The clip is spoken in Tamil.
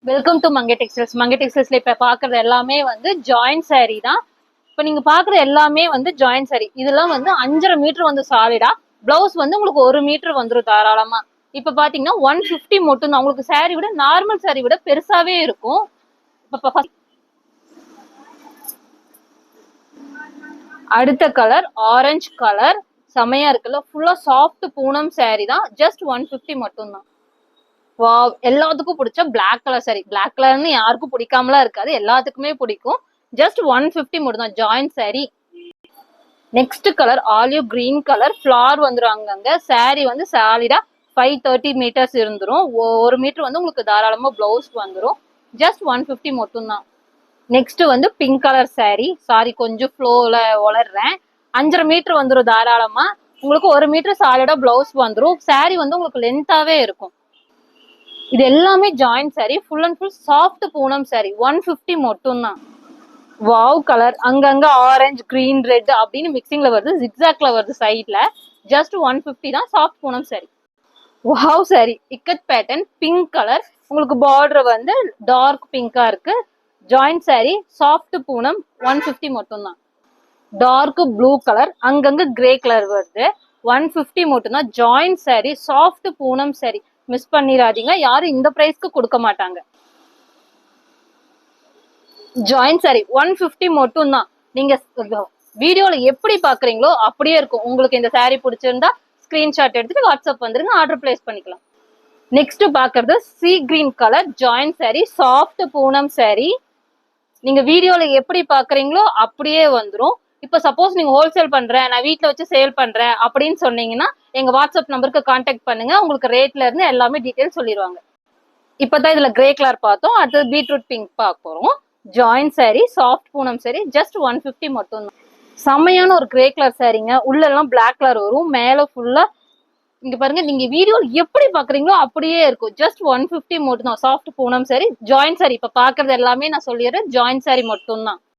Welcome to Mangai textiles. மங்கை டெக்ஸ்டைல்ஸ்ல இப்ப பாக்குறது எல்லாமே வந்து ஜாயிண்ட் saree தான். இப்ப நீங்க பாக்குற எல்லாமே வந்து ஜாயிண்ட் saree. இதெல்லாம் வந்து 5.5 மீட்டர் வந்து சாலிடா, பிளவுஸ் வந்து உங்களுக்கு 1 மீட்டர் வந்துரும் தாராளமா. இப்ப பாத்தீங்கன்னா 150 மட்டும் தான். உங்களுக்கு saree விட நார்மல் saree விட பெருசாவே இருக்கும். அடுத்த கலர் ஆரஞ்சு கலர், செமையா இருக்குல்ல. ஃபுல்லா சாஃப்ட் பூனம் saree தான். ஜஸ்ட் 150 மட்டும் தான். வாவ், எல்லாத்துக்கும் பிடிச்ச பிளாக் கலர் saree. பிளாக் கலர்னு யாருக்கும் பிடிக்காமலாம் இருக்காது, எல்லாத்துக்குமே பிடிக்கும். ஜஸ்ட் 150 மட்டும் தான் joint saree. Next colour olive green colour, flower வந்துரும் அங்கங்க. saree வந்து சாலிடா 530 மீட்டர்ஸ் இருந்துரும். 1 மீட்டர் வந்து உங்களுக்கு தாராளமா பிளவுஸ் வந்துரும். ஜஸ்ட் 150 மட்டும் தான். நெக்ஸ்ட் வந்து பிங்க் கலர் saree. சாரி கொஞ்சம் ஃப்ளோல வளர்றேன். 5.5 மீட்டர் வந்துரும் தாராளமா. உங்களுக்கு 1 மீட்டர் சாலிடா பிளவுஸ் வந்துரும். saree வந்து உங்களுக்கு லென்த்தாவே இருக்கும். இது எல்லாமே joint saree, full and full soft Poonam saree. 150 மட்டும் தான். வாவ் கலர், அங்கங்க ஆரஞ்சு கிரீன் ரெட் அப்படின்னு மிக்சிங்ல வருது, ஜிக்ஸாக்ல வருது சைட்ல. ஜஸ்ட் 150 தான். Soft Poonam saree. Wow saree, ikat pattern pink colour. உங்களுக்கு பார்டர் வந்து டார்க் பிங்கா இருக்கு. Joint saree, soft Poonam. 150 மட்டும் தான். டார்க் ப்ளூ கலர், அங்கங்க கிரே கலர் வருது. 150 மட்டும் தான். Joint saree, soft Poonam saree. Miss பண்ணிடாதீங்க, யாரும் இந்த பிரைஸ்க்கு கொடுக்க மாட்டாங்க. ஜாயிண்ட் saree 150 மட்டும் தான். நீங்க வீடியோல எப்படி பாக்குறீங்களோ அப்படியே இருக்கும். உங்களுக்கு இந்த saree பிடிச்சிருந்தா ஸ்கிரீன்ஷாட் எடுத்துட்டு வாட்ஸ்அப் வந்துருங்க, ஆர்டர் பிளேஸ் பண்ணிக்கலாம். நெக்ஸ்ட் பாக்குறது sea green colour joint saree, soft Poonam saree. நீங்க வீடியோல எப்படி பாக்குறீங்களோ அப்படியே வந்துரும். இப்ப சப்போஸ் நீங்க ஹோல்சேல் பண்றேன், நான் வீட்டுல வச்சு சேல் பண்றேன் அப்படின்னு சொன்னீங்கன்னா எங்க வாட்ஸ்அப் நம்பருக்கு கான்டாக்ட் பண்ணுங்க. உங்களுக்கு ரேட்ல இருந்து எல்லாமே டீடைல் சொல்லிடுவாங்க. இப்பதான் இதுல கிரே கலர் பார்த்தோம், அது பீட்ரூட் பிங்க் பார்க்க போறோம். Joint saree, soft Poonam saree. Just 150 மட்டும் தான். செம்மையான ஒரு கிரே கலர் சாரீங்க. உள்ள எல்லாம் பிளாக் கலர் வரும், மேல ஃபுல்லா இங்க பாருங்க. நீங்க வீடியோ எப்படி பாக்குறீங்களோ அப்படியே இருக்கும். ஜஸ்ட் 150 மட்டும் தான். Soft Poonam saree, joint saree. இப்ப பாக்குறது எல்லாமே நான் சொல்லிடுறேன், ஜாயிண்ட் saree மட்டும் தான்.